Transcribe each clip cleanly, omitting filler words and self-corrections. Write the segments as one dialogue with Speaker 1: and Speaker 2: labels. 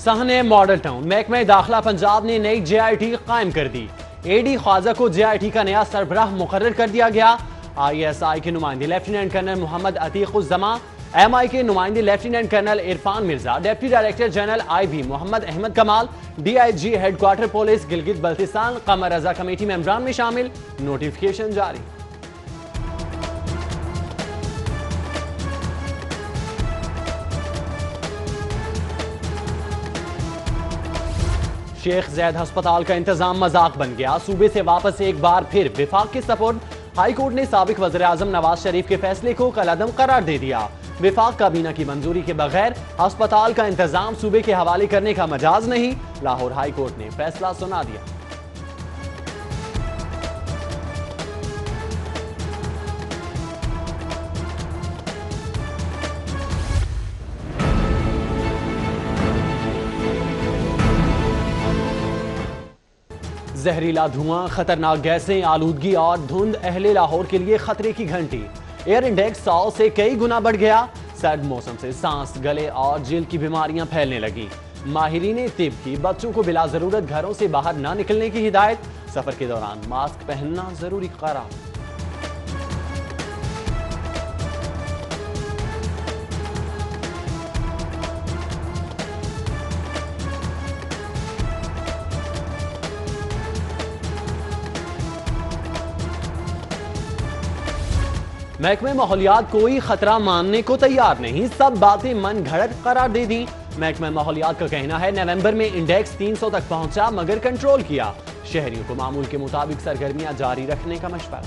Speaker 1: صحن model town محکمہ داخلہ پنجاب نے نئی جے آئی ٹی قائم کر دی۔ اے ڈی خواجہ کو جے آئی ٹی کا نیا سربراہ مقرر کر دیا گیا۔ آئی ایس آئی کے نمائندے lieutenant colonel Muhammad Atiquzzaman, M I کے نمائندے lieutenant colonel Irfan Mirza, deputy director general I B Muhammad Ahmed Kamal, D I G headquarter police Gilgit Baltistan Qamar Raza committee ممبران میں شامل۔ نوٹیفیکیشن جاری۔ شیخ زید ہسپتال کا انتظام مذاق بن گیا، صوبے سے واپس ایک بار پھر وفاق کے سپرد۔ ہائی کورٹ نے سابق وزیر اعظم نواز شریف کے فیصلے کو کالعدم قرار دے دیا۔ وفاق کابینہ کی منظوری کے بغیر ہسپتال کا انتظام صوبے کے حوالے کرنے کا مجاز نہیں، لاہور ہائی کورٹ نے فیصلہ سنا دیا۔ زہریلا دھواں، خطرناک گیسیں، آلودگی اور دھند اہل لاہور کے لیے خطرے کی گھنٹی۔ ایئر انڈیکس 100 سے کئی گنا بڑھ گیا۔ سرد موسم سے سانس، گلے اور جلد کی بیماریاں پھیلنے لگی۔ ماہرین طب کی بچوں کو بلا ضرورت گھروں سے باہر نہ نکلنے کی ہدایت، سفر کے دوران ماسک پہننا ضروری قرار۔ محکمہ ماحولیات کوئی خطرہ ماننے کو تیار نہیں، سب باتیں من گھڑت قرار دے دیں۔ محکمہ ماحولیات کا کہنا ہے نومبر میں انڈیکس 300 تک پہنچا مگر کنٹرول کیا۔ شہریوں کو معمول کے مطابق سرگرمیاں جاری رکھنے کا مشورہ۔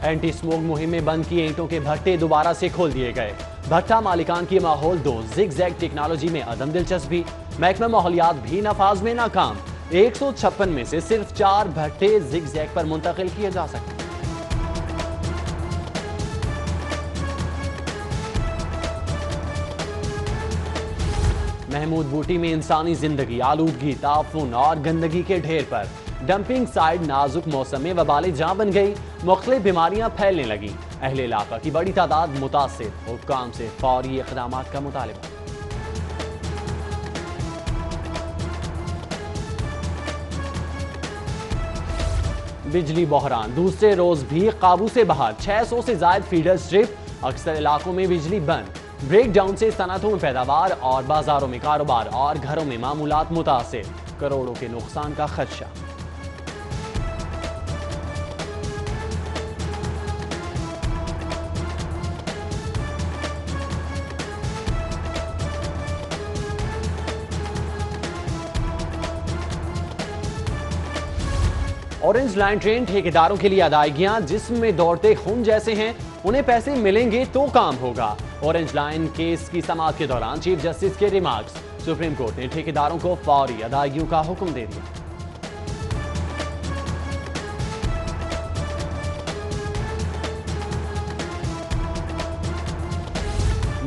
Speaker 1: اینٹی سموک مہم میں بند کیے اینٹوں کے بھٹے دوبارہ سے کھول دیے گئے۔ بھٹا مالکان کی ماحول دو زگ زیگ ٹیکنالوجی میں عدم دلچسپی، محکمہ ماحولیات بھی نفاذ میں ناکام۔ 156 میں سے صرف 4 بھٹے زگ زیگ پر منتقل کیے جا سکتے۔ محمود بوٹی میں انسانی زندگی، آلودگی، تعفن اور گندگی کے ڈھیر پر ڈمپنگ سائٹ نازک موسم میں وبال جاں بن گئی، مختلف بیماریاں پھیلنے لگیں۔ اہل علاقہ کی بڑی تعداد متاثر، حکام سے فوری اقدامات کا مطالبہ۔ بجلی بحران دوسرے روز بھی قابو سے باہر، 600 سے زائد فیڈر سٹرپ، اکثر علاقوں میں بجلی بند۔ بریک ڈاؤن سے صنعتوں میں پیداوار اور بازاروں میں کاروبار اور گھروں میں معمولات متاثر، کروڑوں کے نقصان کا خدشہ۔ اورنج لائن ٹرین ٹھیکیداروں کے لیے ادائیگیاں جسم میں دوڑتے خون جیسے ہیں، انہیں پیسے ملیں گے تو کام ہوگا۔ اورنج لائن کیس کی سماعت کے دوران چیف جسٹس کے ریمارکس، سپریم کورٹ نے ٹھیکیداروں کو فوری ادائیگیوں کا حکم دے دیا۔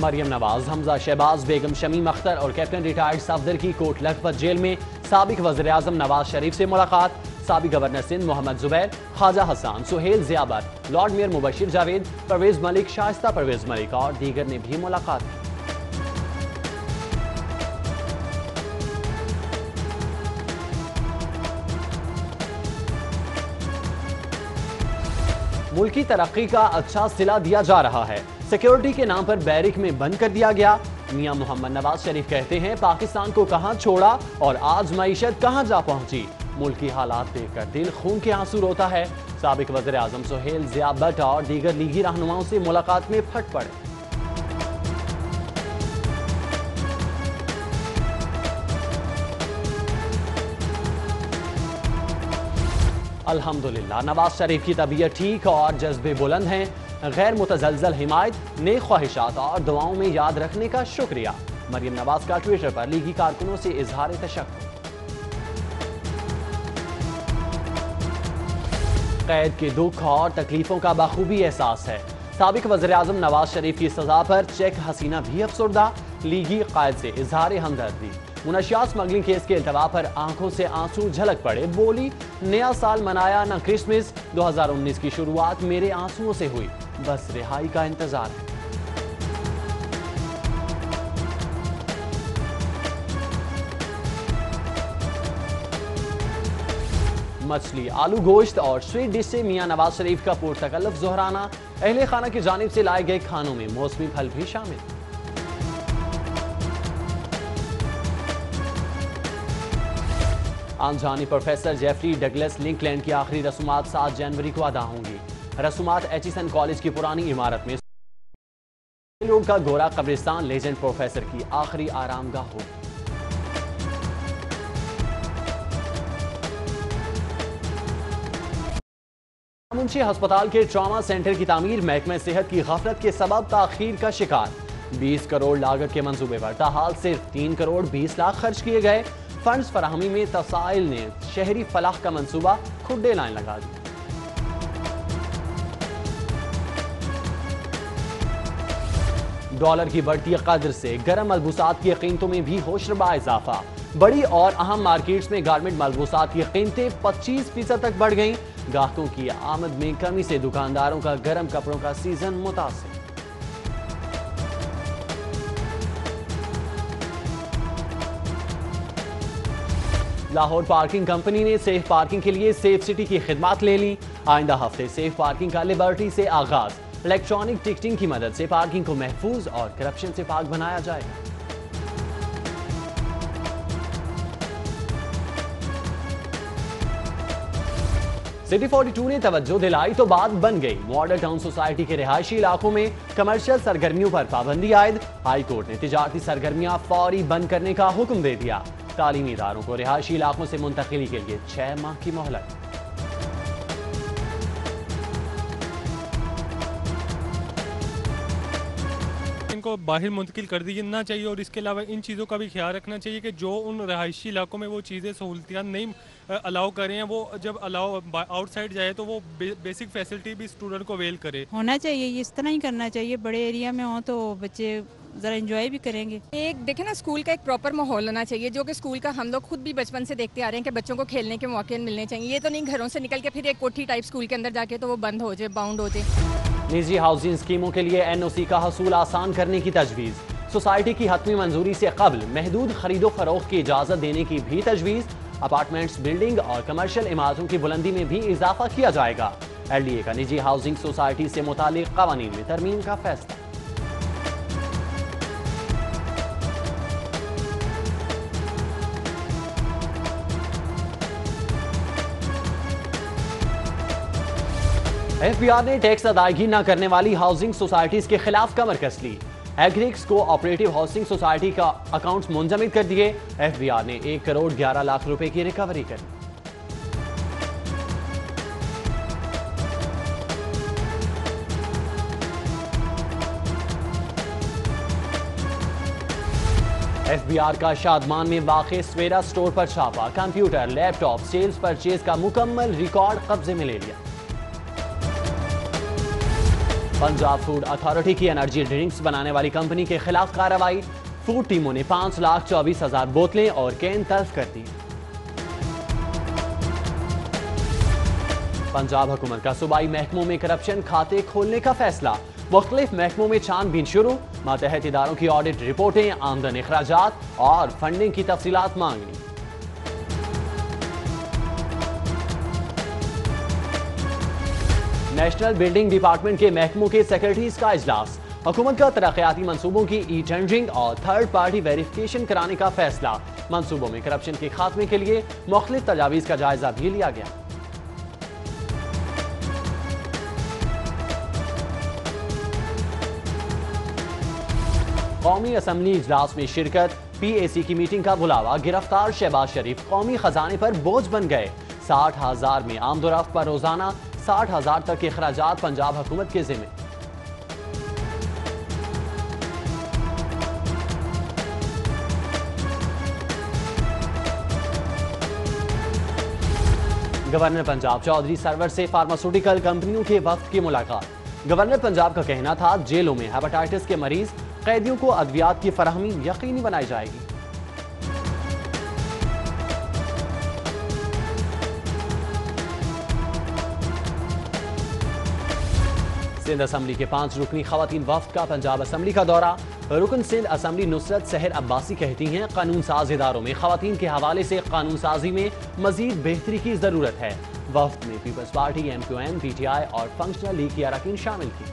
Speaker 1: مریم نواز، حمزہ شہباز، بیگم شمیم اختر اور کیپٹن ریٹائرڈ صفدر کی کوٹ لکھپت جیل میں سابق وزیر اعظم نواز شریف سے ملاقات۔ سابق گورنر سندھ محمد زبیر، خواجہ حسان، سہیل ضیابت، لارڈ میئر مبشر جاوید، پرویز ملک، شائستہ پرویز ملک اور دیگر نے بھی ملاقات کی۔ ملکی ترقی کا اچھا صلہ دیا جا رہا ہے، سیکیورٹی کے نام پر بیرک میں بند کر دیا گیا۔ میاں محمد نواز شریف کہتے ہیں پاکستان کو کہاں چھوڑا اور آج معیشت کہاں جا پہنچی، ملکی حالات دیکھ کر دل خون کے آنسو روتا ہے۔ سابق وزیر اعظم سہیل ضیابت اور دیگر لیگی رہنماؤں سے ملاقات میں پھٹ پڑے۔ الحمدللہ نواز شریف کی طبیعت ٹھیک اور جذبے بلند ہیں، غیر متزلزل حمایت، نیک خواہشات اور دعاؤں میں یاد رکھنے کا شکریہ۔ مریم نواز کا ٹویٹر پر لیگی کارکنوں سے اظہار تشکر۔ قید کے دکھ اور تکلیفوں کا بخوبی احساس ہے، سابق وزیر اعظم نواز شریف کی سزا پر چیک حسینہ بھی افسردہ، لیگی قائد سے اظہار ہمدردی۔ منشیات سمگلنگ کیس کے التوا پر آنکھوں سے آنسو جھلک پڑے، بولی نیا سال منایا نہ کرسمس، 2019 کی شروعات میرے آنسوؤں سے ہوئی، بس رہائی کا انتظار ہے۔ مچھلی، آلو گوشت اور سویٹ ڈش سے میاں نواز شریف کا پرتکلف ظہرانہ، اہل خانہ کی جانب سے لائے گئے کھانوں میں موسمی پھل بھی شامل۔ آنجانی پروفیسر جیفری ڈگلس لنکلینڈ کی آخری رسومات 7 جنوری کو ادا ہوں گی۔ رسومات ایچیسن کالج کی پرانی عمارت میں لوگ کا گورا قبرستان لیجنڈ پروفیسر کی آخری آرام گاہ ہوگی۔ منشی ہسپتال کے ٹراما سینٹر کی تعمیر محکمہ صحت کی غفلت کے سبب تاخیر کا شکار، 20 کروڑ لاگت کے منصوبے پر تاحال صرف 3 کروڑ 20 لاکھ خرچ کیے گئے۔ فنڈز فراہمی میں تسائل نے شہری فلاح کا منصوبہ کھڈے لائن لگا دی۔ ڈالر کی بڑھتی قدر سے گرم ملبوسات کی قیمتوں میں بھی ہوشربا اضافہ، بڑی اور اہم مارکیٹس میں گارمنٹ ملبوسات کی قیمتیں 25% تک بڑھ گئیں۔ گاہکوں کی آمد میں کمی سے دکانداروں کا گرم کپڑوں کا سیزن متاثر۔ لاہور پارکنگ کمپنی نے سیف پارکنگ کے لیے سیف سٹی کی خدمات لے لی، آئندہ ہفتے سیف پارکنگ کا لبرٹی سے آغاز، الیکٹرانک ٹکٹنگ کی مدد سے پارکنگ کو محفوظ اور کرپشن سے پاک بنایا جائے گا۔ سٹی 42 نے توجہ دلائی تو بات بن گئی، ماڈل ٹاؤن سوسائٹی کے رہائشی علاقوں میں کمرشل سرگرمیوں پر پابندی عائد، ہائی کورٹ نے تجارتی سرگرمیاں فوری بند کرنے کا حکم دے دیا، تعلیمی اداروں کو رہائشی علاقوں سے منتقلی کے لیے 6 ماہ کی مہلت۔
Speaker 2: ان کو باہر منتقل کر دینا چاہیے، اور اس کے علاوہ ان چیزوں کا بھی خیال رکھنا چاہیے کہ جو ان رہائشی علاقوں میں وہ چیزیں سہولتیاں نہیں الاؤ کر رہے ہیں، وہ جب الاؤ آؤٹ سائڈ جائے تو وہ بیسک فیسلٹی بھی اسٹوڈنٹ کو اویل کرے۔
Speaker 3: ہونا چاہیے، اس طرح ہی کرنا چاہیے، بڑے ایریا میں ہوں تو بچے ذرا انجوائے بھی کریں گے۔
Speaker 4: ایک دیکھیں نا، اسکول کا ایک پراپر ماحول ہونا چاہیے، جو کہ اسکول کا ہم لوگ خود بھی بچپن سے دیکھتے آ رہے ہیں کہ بچوں کو کھیلنے کے موقع ملنے چاہیے۔ یہ تو نہیں گھروں سے نکل کے پھر ایک کوٹھی ٹائپ اسکول کے اندر جا کے تو وہ بند ہو جائے، باؤنڈ ہو جائے۔
Speaker 1: نجی ہاؤسنگ اسکیموں کے لیے NOC کا حصول آسان کرنے کی تجویز، سوسائٹی کی حتمی منظوری سے قبل محدود خرید و فروخت کی اجازت دینے کی بھی تجویز، اپارٹمنٹس، بلڈنگ اور کمرشل عمارتوں کی بلندی میں بھی اضافہ کیا جائے گا۔ LDA کا نجی ہاؤسنگ سوسائٹی سے متعلق قوانین میں ترمیم کا فیصلہ۔ FBR نے ٹیکس ادائیگی نہ کرنے والی ہاؤسنگ سوسائٹیز کے خلاف کمر کس لی، ایگریکس کو آپریٹو ہاؤسنگ سوسائٹی کا اکاؤنٹس منجمد کر دیے، FBR نے 1 کروڑ 11 لاکھ روپے کی ریکوری کر لی۔ FBR کا شادمان میں واقع سویرا سٹور پر چھاپا، کمپیوٹر، لیپ ٹاپ، سیلز پرچیز کا مکمل ریکارڈ قبضے میں لے لیا۔ پنجاب فوڈ اتھارٹی کی انرجی ڈرنکس بنانے والی کمپنی کے خلاف کارروائی، فوڈ ٹیموں نے 5,24,000 بوتلیں اور کین تلف کر دی۔ پنجاب حکومت کا صوبائی محکموں میں کرپشن کھاتے کھولنے کا فیصلہ، مختلف محکموں میں چھان بین شروع، ماتحت اداروں کی آڈٹ رپورٹیں، آمدن اخراجات اور فنڈنگ کی تفصیلات مانگنی۔ نیشنل بلڈنگ ڈپارٹمنٹ کے محکموں کے سیکرٹریز کا اجلاس، حکومت کا ترقیاتی منصوبوں کی ای ٹینڈرنگ اور تھرڈ پارٹی ویریفیکیشن کرانے کا فیصلہ، منصوبوں میں کرپشن کے خاتمے کے لیے مختلف تجاویز کا جائزہ بھی لیا گیا۔ قومی اسمبلی اجلاس میں شرکت، PAC کی میٹنگ کا بلاوا، گرفتار شہباز شریف قومی خزانے پر بوجھ بن گئے، 60,000 میں آمد و رفت پر روزانہ 60,000 تک کے اخراجات پنجاب حکومت کے ذمہ۔ گورنر پنجاب چودھری سرور سے فارماسوٹیکل کمپنیوں کے وفد کی ملاقات، گورنر پنجاب کا کہنا تھا جیلوں میں ہیپاٹائٹس کے مریض قیدیوں کو ادویات کی فراہمی یقینی بنائی جائے گی۔ سندھ اسمبلی کے 5 رکنی خواتین وفد کا پنجاب اسمبلی کا دورہ. رکن سندھ اسمبلی نصرت سحر عباسی کہتی ہیں قانون ساز اداروں میں خواتین کے حوالے سے قانون سازی میں مزید بہتری کی ضرورت ہے. وفد میں پیپلز پارٹی، MQM، PTI اور فنکشنل لیگ کے اراکین شامل تھی.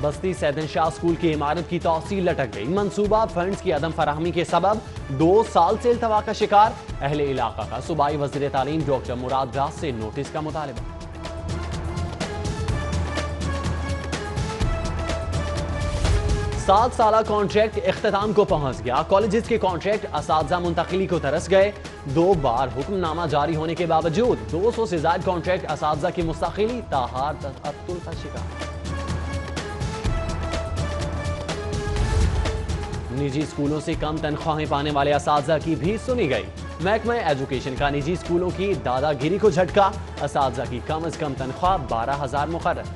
Speaker 1: بستی سیدن شاہ اسکول کی عمارت کی توسیع لٹک گئی. منصوبہ فنڈز کی عدم فراہمی کے سبب 2 سال سے التوا کا شکار. اہل علاقہ کا صوبائی وزیر تعلیم ڈاکٹر مراد راز سے نوٹس کا مطالبہ. 7 سالہ کانٹریکٹ اختتام کو پہنچ گیا. کالجز کے کانٹریکٹ اساتذہ منتقلی کو ترس گئے. 2 بار حکم نامہ جاری ہونے کے باوجود 200 سے زائد کانٹریکٹ اساتذہ کی مستقلی تاحال تعطل کا شکار. نجی اسکولوں سے کم تنخواہیں پانے والے اساتذہ کی بھی سنی گئی. محکمہ ایجوکیشن کا نجی اسکولوں کی دادا گیری کو جھٹکا. اساتذہ کی کم از کم تنخواہ 12,000 مقرر.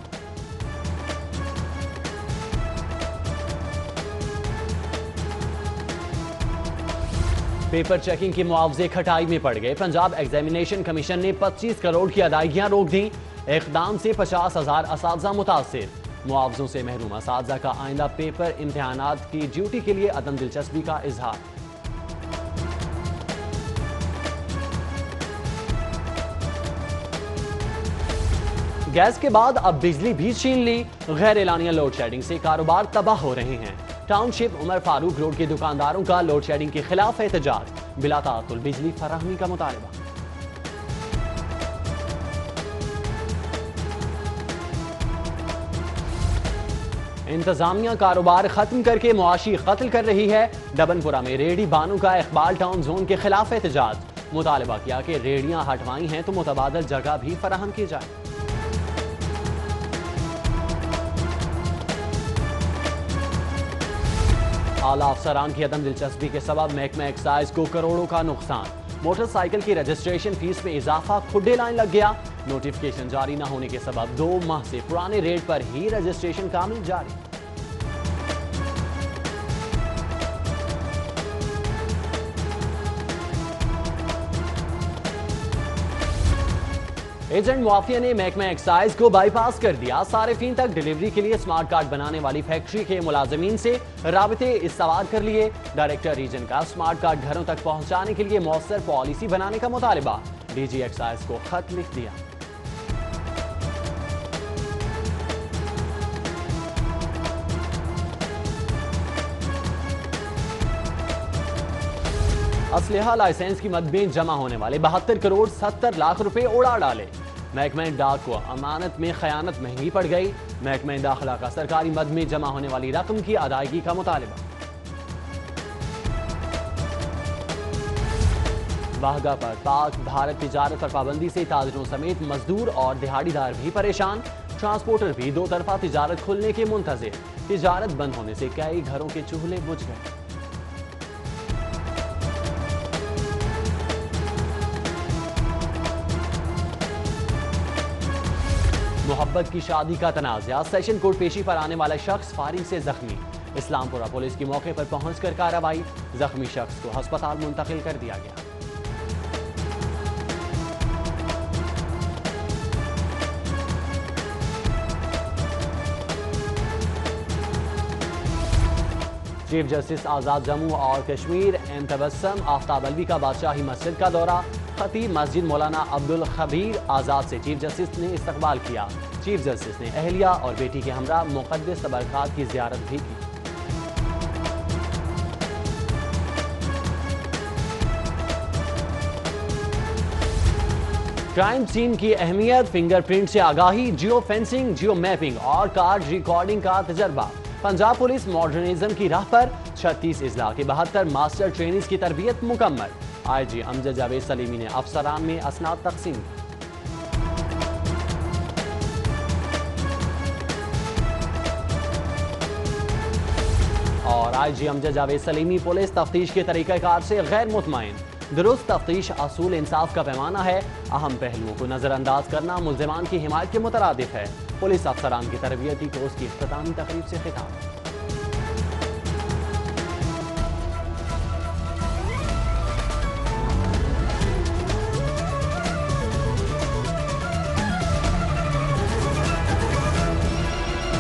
Speaker 1: پیپر چیکنگ کے معاوضے کھٹائی میں پڑ گئے. پنجاب ایگزامینیشن کمیشن نے 25 کروڑ کی ادائیگیاں روک دیں. اقدام سے 50,000 اساتذہ متاثر. معاوضوں سے محروم اساتذہ کا آئندہ پیپر امتحانات کی ڈیوٹی کے لیے عدم دلچسپی کا اظہار. گیس کے بعد اب بجلی بھی چھین لی. غیر اعلانیہ لوڈ شیڈنگ سے کاروبار تباہ ہو رہے ہیں. ٹاؤن شپ عمر فاروق روڈ کے دکانداروں کا لوڈ شیڈنگ کے خلاف احتجاج. بلا تعطل بجلی فراہمی کا مطالبہ. انتظامیہ کاروبار ختم کر کے معاشی قتل کر رہی ہے. ڈبن پورہ میں ریڑھی بانوں کا اقبال ٹاؤن زون کے خلاف احتجاج. مطالبہ کیا کہ ریڑھیاں ہٹوائی ہیں تو متبادل جگہ بھی فراہم کی جائے. اعلیٰ افسران کی عدم دلچسپی کے سبب محکمہ ایکسائز کو کروڑوں کا نقصان. موٹر سائیکل کی رجسٹریشن فیس میں اضافہ کھڈے لائن لگ گیا. نوٹیفکیشن جاری نہ ہونے کے سبب 2 ماہ سے پرانے ریٹ پر ہی رجسٹریشن کامل جاری. ایجنٹ مافیا نے محکمہ ایکسائز کو بائی پاس کر دیا. صارفین تک ڈیلیوری کے لیے اسمارٹ کارڈ بنانے والی فیکٹری کے ملازمین سے رابطے استوار کر لیے. ڈائریکٹر ریجن کا اسمارٹ کارڈ گھروں تک پہنچانے کے لیے مؤثر پالیسی بنانے کا مطالبہ. DG ایکسائز کو خط لکھ دیا. اسلحہ لائسنس کی مد میں جمع ہونے والے 72 کروڑ 70 لاکھ روپے اڑا ڈالے. محکمہ ڈاک کو امانت میں خیانت مہنگی پڑ گئی. محکمہ داخلہ کا سرکاری مد میں جمع ہونے والی رقم کی ادائیگی کا مطالبہ. واہگہ پر پاک بھارت تجارت پر پابندی سے تاجروں سمیت مزدور اور دہاڑی دار بھی پریشان. ٹرانسپورٹر بھی 2 طرفہ تجارت کھلنے کے منتظر. تجارت بند ہونے سے کئی گھروں کے چولہے بجھ گئے. محبت کی شادی کا تنازعہ. سیشن کورٹ پیشی پر آنے والا شخص فائرنگ سے زخمی. اسلام پورہ پولیس کی موقع پر پہنچ کر کارروائی. زخمی شخص کو ہسپتال منتقل کر دیا گیا. چیف جسٹس آزاد جموں اور کشمیر ایم تبسم آفتاب الوی کا بادشاہی مسجد کا دورہ. خطیب مسجد مولانا عبدالخبیر آزاد سے چیف جسٹس نے استقبال کیا. چیف جسٹس نے اہلیہ اور بیٹی کے ہمراہ مقدس تبرکات کی زیارت بھی کی. کرائم سین کی اہمیت. فنگر پرنٹ سے آگاہی. جیو فینسنگ، جیو میپنگ اور کارڈ ریکارڈنگ کا تجربہ. پنجاب پولیس ماڈرنزم کی راہ پر. 36 اضلاع کے 72 ماسٹر ٹرینرز کی تربیت مکمل. IG امجد جاوید سلیمی نے افسران میں اسناد تقسیم کی. اور IG امجد جاوید سلیمی پولیس تفتیش کے طریقہ کار سے غیر مطمئن. درست تفتیش اصول انصاف کا پیمانہ ہے. اہم پہلوؤں کو نظر انداز کرنا ملزمان کی حمایت کے مترادف ہے. پولیس افسران کی تربیتی کورس کی اختتامی تقریب سے خطاب.